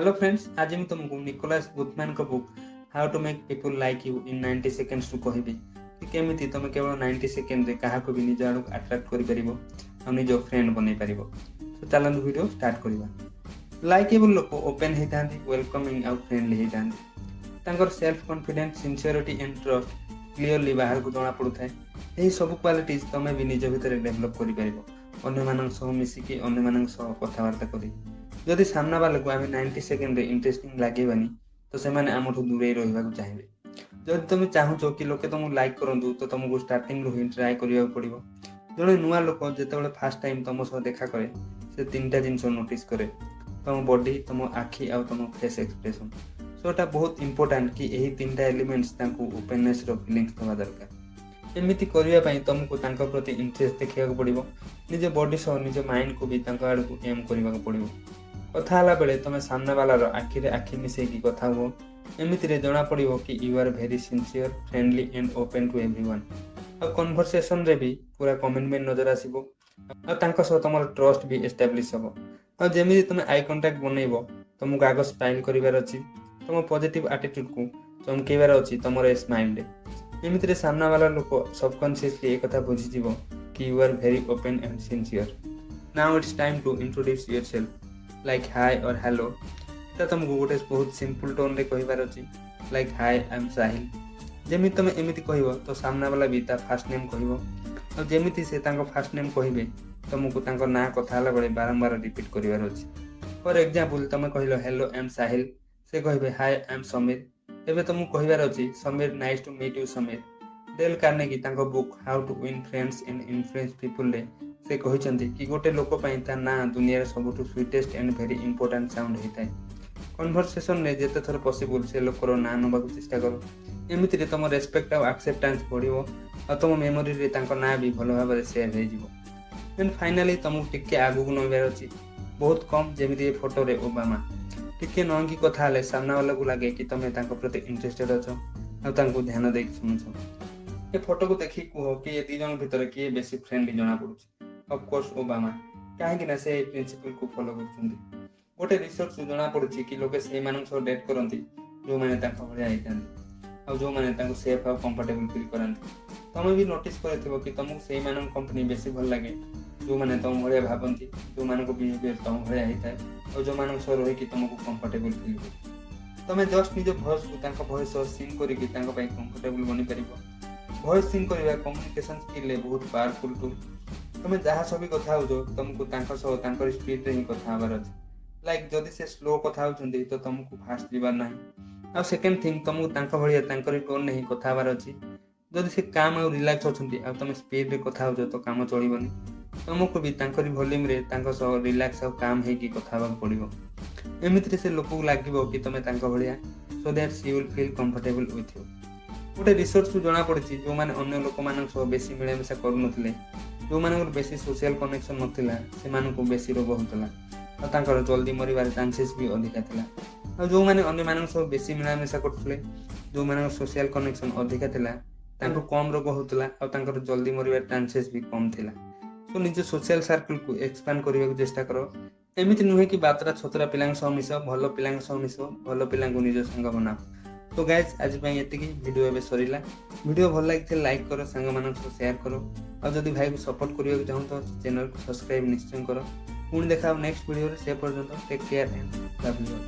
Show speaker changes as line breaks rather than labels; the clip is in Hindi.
हेलो फ्रेंड्स, आज मैं तुमको निकोलस बुथमैन का book how to make people like you in 90 seconds रु कहबी कि केमिति तुम केवल 90 सेकेंड रे काहा को भी निज आड़ अट्रैक्ट करि परिबो और निज फ्रेंड बनै परिबो। तो चलंतु वीडियो स्टार्ट करिबा। लाइकेबल लोक ओपन हे थांती, वेलकमिंग और फ्रेंडली हे थांती। तांकर self confidence, sincerity and trust clearly बाहर को जणा पड़ुଥାଏ। एही सब क्वालिटीज तमे भी निज भितर डेवलप करि परिबो, अन्य मानक सह मिसिकी अन्य मानक सह कथावार्ता करि। जदि सामना वाला को आम 90 सेकेंड इंटरेस्टिंग लगेबानी तो से आमठू दूरे रहा चाहिए। जदि तुम चाहूच कि लोके तुमको लाइक करूँ तो तुमको स्टार्टिंग ही ट्राए करा पड़ो। जड़े नुआ लोक जो फास्ट टाइम तुम सह देखा करे से 3टा जिनस नोटिस करे, तुम बॉडी, तुम आखि आ तुम फेस एक्सप्रेशन। सो एटा बहुत इंपोर्टेंट कि यही 3टा एलिमेंट्स ओपननेस रो फीलिंग्स दवा दरकार। एमिति करने तुमको प्रति इंटरेस्ट देखा पड़ो। निज बॉडी सह निज माइंड को भी आड़ को एम करने पड़ो। कथा हला बेले तुम सामने वाला आखि रे आखि मिसेकी कथा हुओ। एमितिरे जना पड़िबो कि you are very sincere, friendly and open to everyone. आ कन्वर्सेशन रे भी पूरा कमिटमेंट नजर आसीबो आ तांको सह तुमर ट्रस्ट भी एस्टैब्लिश होबो। आ जेमिति तुम आई कांटेक्ट बनैबो, तुमको आगो स्माइल करिवार अछि, तुम पॉजिटिव एटीट्यूड को चमकेवार अछि तुमर ए स्माइल रे। एमितिरे सामना वाला लोक सबकॉन्शियसली एक कथा बुझि जिवो कि you are very open and sincere. Now it's time to introduce yourself like hi और हेलो। तो तुमको गोटे बहुत सिंपल टोन रे कहिबार अछि, लाइक हाय आई एम साहिल। जेमि तुम एमिति कहबो तो सामना वाला भी ता फास्ट नेम कहबो, और जेमिति से तांको फास्ट नेम कहबे तुमको तांको ना कथा हला बेले बारंबार रिपीट करिवार अछि। फॉर एग्जांपल तुम कहलो हेलो आई एम साहिल, से कहबे हाय आई एम समीर। एबे तुमको कहिबार अछि Sameer, nice to meet you Sameer. Dale Carnegie तांको book how to win friends and influence people रे से कहते कि गोटे लोक ना दुनिया सबुठ sweetest and very important sound होता है। कन्वर्सेशन में जिते थर पॉसिबल से लोकर ना नवा चेष्टा करो। एमिति तुम रेस्पेक्ट और एक्सेप्टेंस बढ़ो और तुम मेमोरी रे तांको ना भी भल भाव में सेव हो। एंड फाइनाली तुमको टिके आगू नईबार अच्छी, बहुत कम जमी फोटो रे ओबामा टिके नंगी कथा हेले सामना वाला को लगे कि तुम प्रति इंटरेस्टेड अच्छ और ध्यान दे शुणुच। ए फोटो को देखी कह कि ये 2 जन भितर किए बेसी फ्रेंडली जना पड़ुछ। ऑफ कोर्स ओबामा, कहीं ना से प्रिंसिपल को फॉलो करछुंदी। गोटे रिसर्च जना पड़ुछि कि लोके से मानन सो डेट करंती जो माने ताका भलिया आइतांती और जो माने ताको सेफ और कंफर्टेबल फील करंती। तमे भी नोटिस करथिबो कि तुमको से मानन कंपनी बेसी भल लागे जो माने तुम भलिया भाबंती, जो मानन को बिहेवियर तुम भलिया आइताय और जो मानन सो रही कि तुमको कंफर्टेबल फील हो। तमे जस्ट निज वॉइस को ताका वॉइस सिंग करी कि ताका पई कंफर्टेबल बनि परिबो। वॉइस सिंग करिवा कम्युनिकेशन स्किल ले बहुत पावरफुल टूल। तुम जहाँ सब कथा हो तुमको स्पीड रे ही कथा हबार अछि। लाइक जदि से स्लो कथा होचंदी तो तुमको फास्ट जीवार नाही। आ सेकंड थिंग तुमको तांको भलिया तांकरी टोन नहीं कथा हबार अछि। जदि से काम और रिलैक्स होचंदी आ तुम स्पीड रे कथा हो तो काम चलिबनी। तुमको भी तांकरी वॉल्यूम रे तांको सह रिलैक्स और काम हे कि कथा हबार पड़िबो। एमिति से लोक को लागिबो कि तुम तांको भलिया, so that she will feel comfortable with you. गोटे रिसर्च जना पड़ी जो मैंने अन्य लोक मान बेसी मिलामिशा करूनथिले, जो मान बेसी सोशल कनेक्शन नथिला से बेसी रोग होता और जल्दी मरबार चांसेस भी अधिका थिला। और जो मैंने अन्य मान बेसी मिलामिशा करथुले, जो मान सोशल कनेक्शन अधिका थिला तांको कम रोग होता और जल्दी मरबार चांसेस भी कम थिला। सो निज सोशल सर्कल को एक्सपांड करने को चेष्टा करो। एमिति नुहे कि बातरा छतरा पिलांग सह मिस, भल पिलांग सह मिस, भल पिलांग निज संग बनाओ। तो गाइज आज एतिकी वीडियो एबे सरीला। वीडियो भल लगी लाइक करो, सांग मानक सह शेयर करो और जदि भाई को सपोर्ट करने चाहूँ तो चैनल को सब्सक्राइब निश्चय करो। पुणी देखा नेक्स्ट वीडियो से पर्यंत take care and love you.